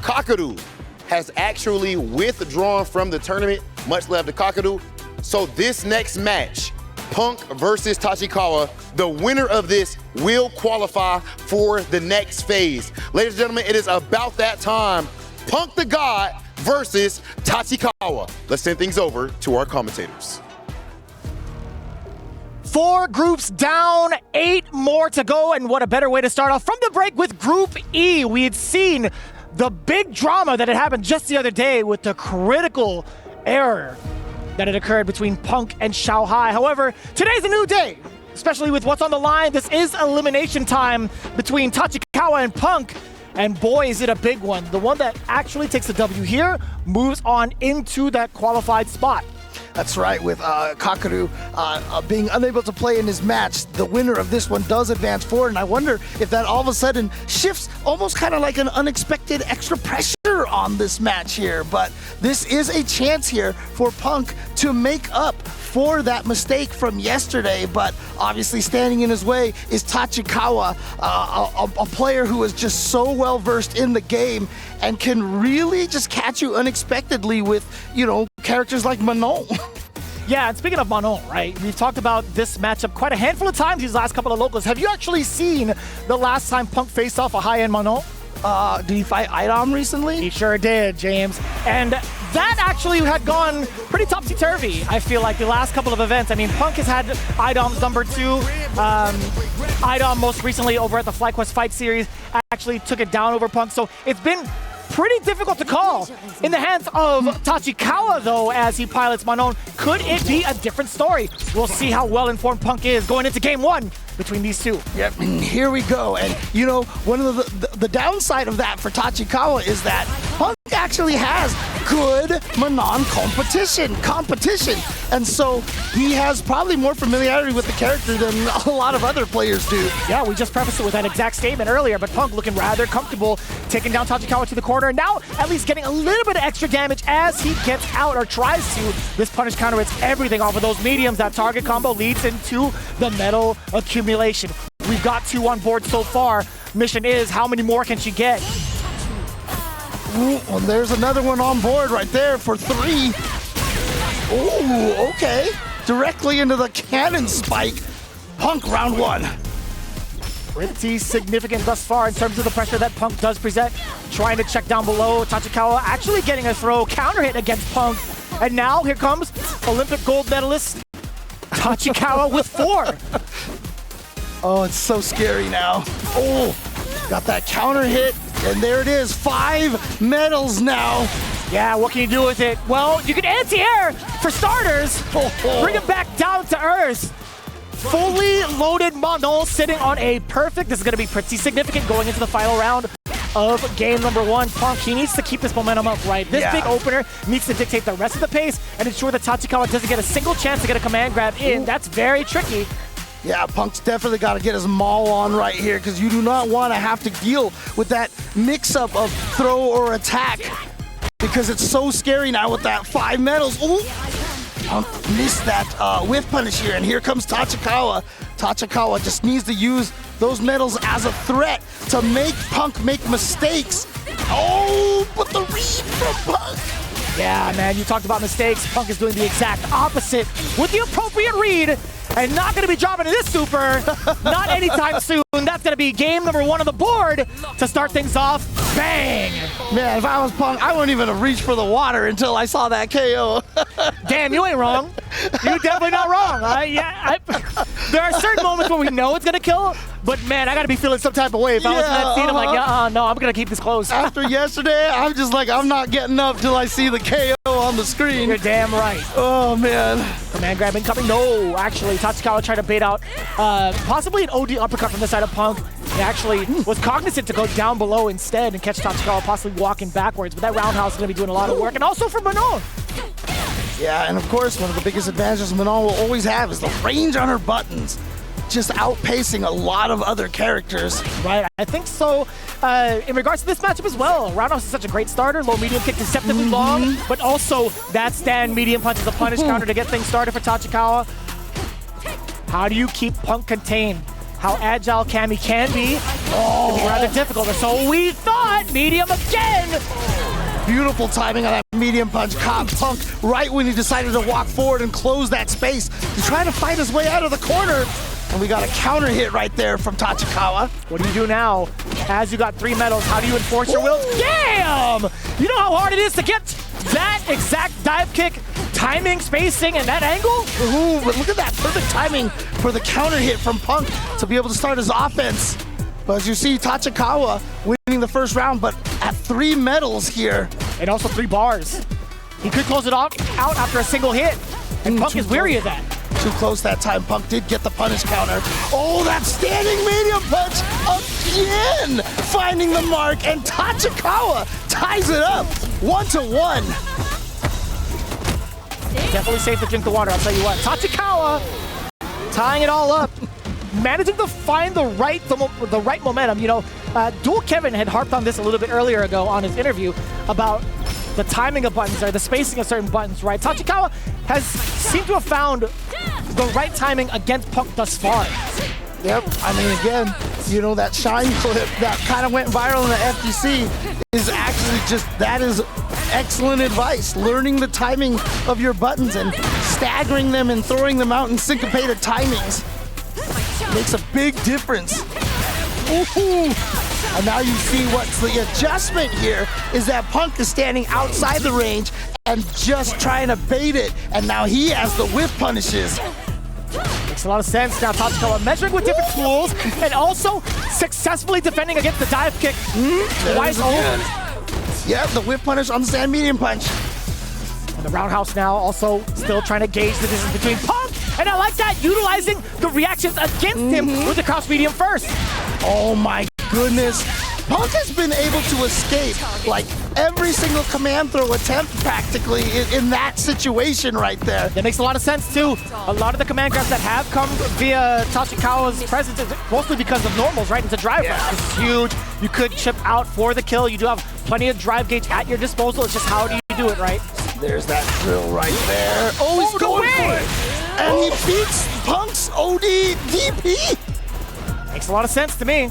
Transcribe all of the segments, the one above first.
Kakadu has actually withdrawn from the tournament. Much love to Kakadu. So this next match, Punk versus Tachikawa, the winner of this will qualify for the next phase. Ladies and gentlemen, it is about that time. Punk the God versus Tachikawa. Let's send things over to our commentators. 4 groups down, 8 more to go, and what a better way to start off from the break with Group E. We had seen the big drama that had happened just the other day with the critical error that had occurred between Punk and Xiaohai. However, today's a new day, especially with what's on the line. This is elimination time between Tachikawa and Punk, and boy, is it a big one. The one that actually takes the W here moves on into that qualified spot. That's right, with Kakadu being unable to play in his match, the winner of this one does advance forward, and I wonder if that all of a sudden shifts almost kind of like an unexpected extra pressure on this match here. But this is a chance here for Punk to make up for that mistake from yesterday, but obviously standing in his way is Tachikawa, a player who is just so well versed in the game and can really just catch you unexpectedly with, you know, characters like Manon. Yeah, and speaking of Manon, right, we've talked about this matchup quite a handful of times these last couple of locals. Have you actually seen the last time Punk faced off a high-end Manon? Did he fight Idom recently? He sure did, James. And that actually had gone pretty topsy-turvy, I feel like, the last couple of events. I mean, Punk has had Idom's number 2. Idom most recently over at the FlyQuest Fight Series actually took it down over Punk. So it's been pretty difficult to call. In the hands of Tachikawa, though, as he pilots Manon, could it be a different story? We'll see how well-informed Punk is going into Game 1 between these two. Yep, and here we go. And, you know, one of the downside of that for Tachikawa is that Punk actually has good Manon competition. And so he has probably more familiarity with the character than a lot of other players do. Yeah, we just prefaced it with that exact statement earlier, but Punk looking rather comfortable taking down Tachikawa to the corner. Now, at least getting a little bit of extra damage as he gets out or tries to. This punish counter hits everything off of those mediums. That target combo leads into the metal accumulation. We've got 2 on board so far. Mission is, how many more can she get? Ooh, well, there's another one on board right there for 3. Ooh, okay. Directly into the cannon spike. Punk round 1. Pretty significant thus far in terms of the pressure that Punk does present. Trying to check down below. Tachikawa actually getting a throw, counter hit against Punk. And now here comes Olympic gold medalist Tachikawa with 4. Oh, it's so scary now. Oh, got that counter hit, and there it is, 5 medals now. Yeah, what can you do with it? Well, you can anti-air for starters. Bring it back down to earth. Fully loaded Manon sitting on a perfect. This is going to be pretty significant going into the final round of game number 1. Punk, he needs to keep this momentum up, right? This big opener needs to dictate the rest of the pace and ensure that Tachikawa doesn't get a single chance to get a command grab in. That's very tricky. Yeah, Punk's definitely got to get his maul on right here because you do not want to have to deal with that mix-up of throw or attack because it's so scary now with that 5 medals. Ooh! Punk missed that whiff punish here, and here comes Tachikawa. Tachikawa just needs to use those medals as a threat to make Punk make mistakes. Oh, but the read from Punk. Yeah, man, you talked about mistakes. Punk is doing the exact opposite with the appropriate read. And not going to be dropping to this super, not anytime soon. That's going to be game number 1 on the board to start things off. Bang! Man, if I was Punk, I wouldn't even have reached for the water until I saw that KO. Damn, you ain't wrong. You're definitely not wrong. There are certain moments where we know it's going to kill, but man, I got to be feeling some type of way. If I was in that scene, I'm like, no, I'm going to keep this close. After yesterday, I'm just like, I'm not getting up till I see the KO on the screen. You're damn right. Oh, man. Command grab incoming. No, actually, Tachikawa tried to bait out possibly an OD uppercut from the side of Punk. He actually was cognizant to go down below instead and catch Tachikawa possibly walking backwards, but that roundhouse is going to be doing a lot of work, and also for Manon. Yeah, and of course, one of the biggest advantages Manon will always have is the range on her buttons, just outpacing a lot of other characters. Right, I think so. In regards to this matchup as well, roundhouse is such a great starter. Low medium kick deceptively long, but also that stand medium punch is a punish counter to get things started for Tachikawa. How do you keep Punk contained? how agile Cammy can be. It can be rather difficult. So we thought medium again. Beautiful timing on that medium punch. Caught Punk right when he decided to walk forward and close that space. He's trying to fight his way out of the corner. And we got a counter hit right there from Tachikawa. What do you do now? As you got 3 medals, how do you enforce your will? Damn! You know how hard it is to get that exact dive kick, timing, spacing, and that angle? Ooh, but look at that perfect timing for the counter hit from Punk to be able to start his offense. But as you see, Tachikawa winning the first round, but at 3 medals here. And also 3 bars. He could close it out after a single hit. And Punk is weary of that. Too close that time. Punk did get the punish counter. Oh, that standing medium punch again! Finding the mark, and Tachikawa ties it up 1-1. Definitely safe to drink the water, I'll tell you what. Tachikawa tying it all up. Managing to find the right momentum. You know, Dual Kevin had harped on this a little bit earlier ago on his interview about the timing of buttons or the spacing of certain buttons, right? Tachikawa has seemed to have found the right timing against Punk thus far. Yep, I mean, again, you know, that Shine clip that kind of went viral in the FTC is actually that is excellent advice. Learning the timing of your buttons and staggering them and throwing them out in syncopated timings makes a big difference. Ooh. And now you see what's the adjustment here is that Punk is standing outside the range and just trying to bait it, and now he has the whip punishes. Makes a lot of sense. Now Tachikawa measuring with different tools and also successfully defending against the dive kick. Twice over. Yeah, the whip punish on the stand medium punch. And the roundhouse now also still trying to gauge the distance between Punk. And I like that, utilizing the reactions against him with the cross medium first. Oh my goodness. Punk has been able to escape like every single command throw attempt practically in that situation right there. That makes a lot of sense too. A lot of the command grabs that have come via Tachikawa's presence is mostly because of normals, right? It's a drive rush. It's huge. You could chip out for the kill. You do have plenty of drive gauge at your disposal. It's just how do you do it, right? There's that drill right there. Oh, he's going for it. And he beats Punk's OD DP. Makes a lot of sense to me. You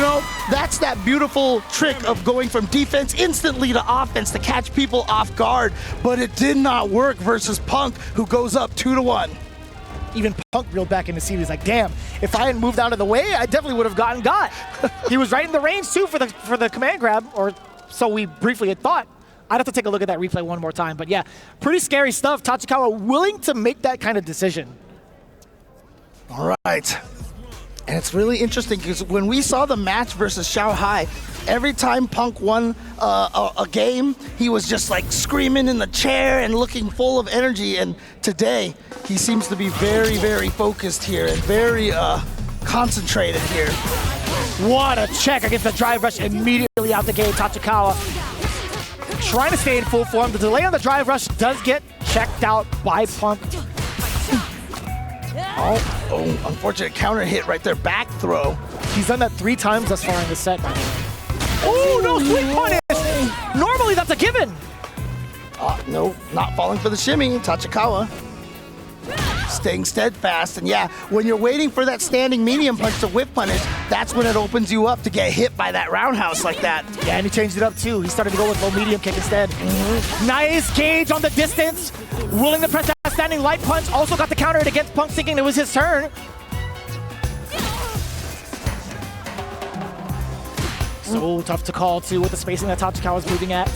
know, that's that beautiful trick of going from defense instantly to offense to catch people off guard, but it did not work versus Punk, who goes up 2-1. Even Punk reeled back in the seat. He's like, damn, if I hadn't moved out of the way, I definitely would have gotten got. He was right in the range too for the command grab, or so we briefly had thought. I'd have to take a look at that replay one more time, but yeah, pretty scary stuff. Tachikawa willing to make that kind of decision. All right. And it's really interesting because when we saw the match versus Xiao Hai, every time Punk won a game, he was just like screaming in the chair and looking full of energy. And today, he seems to be very, very focused here and very concentrated here. What a check against the drive rush immediately out the gate. Tachikawa trying to stay in full form. The delay on the drive rush does get checked out by Punk. Oh, unfortunate counter hit right there, back throw. He's done that 3 times thus far in the set. Oh, no, sweet punish! Normally that's a given. No, not falling for the shimmy, Tachikawa. Staying steadfast, and yeah, when you're waiting for that standing medium punch to whip punish, that's when it opens you up to get hit by that roundhouse like that. Yeah, and he changed it up too. He started to go with low medium kick instead. Nice gauge on the distance. Willing to press that standing light punch. Also got the counter hit against Punk, thinking it was his turn. So tough to call too with the spacing that Tachikawa's moving at.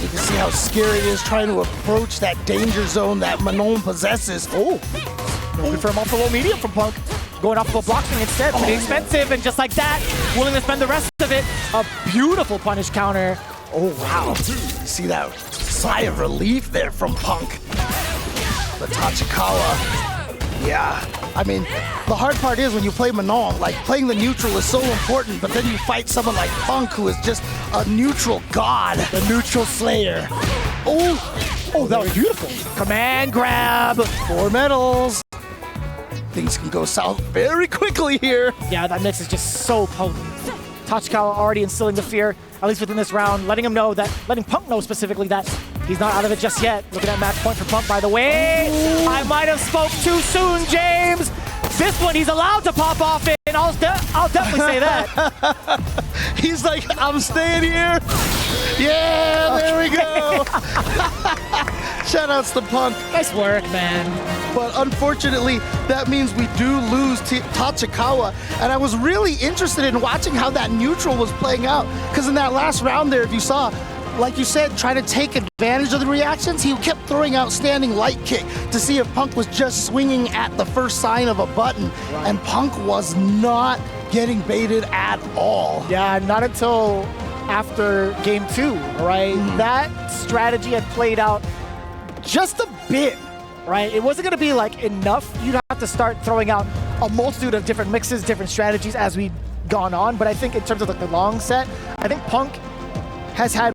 You can see how scary it is trying to approach that danger zone that Manon possesses. Oh, looking for him off the low medium from Punk. Going off of a block swing instead, pretty expensive, and just like that, willing to spend the rest of it. A beautiful punish counter. Oh, wow. You see that sigh of relief there from Punk. But Tachikawa, yeah. I mean, the hard part is when you play Manon, like playing the neutral is so important, but then you fight someone like Punk who is just a neutral god. The neutral slayer. Oh, that was beautiful. Command grab. 4 medals. Things can go south very quickly here. Yeah, that mix is just so potent. Tachikawa already instilling the fear, at least within this round, letting Punk know specifically that He's not out of it just yet. Looking at match point for Punk, by the way. I might have spoke too soon, James. This one he's allowed to pop off in. I'll definitely say that. He's like, I'm staying here. Yeah, there we go. Shoutouts to Punk. Nice work, man. But unfortunately, that means we do lose Tachikawa. And I was really interested in watching how that neutral was playing out. Because in that last round there, if you saw, like you said, trying to take advantage of the reactions, he kept throwing out standing light kick to see if Punk was just swinging at the first sign of a button. Right. And Punk was not getting baited at all. Yeah, not until after game 2, right? That strategy had played out just a bit, right? It wasn't going to be like enough. You'd have to start throwing out a multitude of different mixes, different strategies as we've gone on. But I think in terms of like the long set, I think Punk has had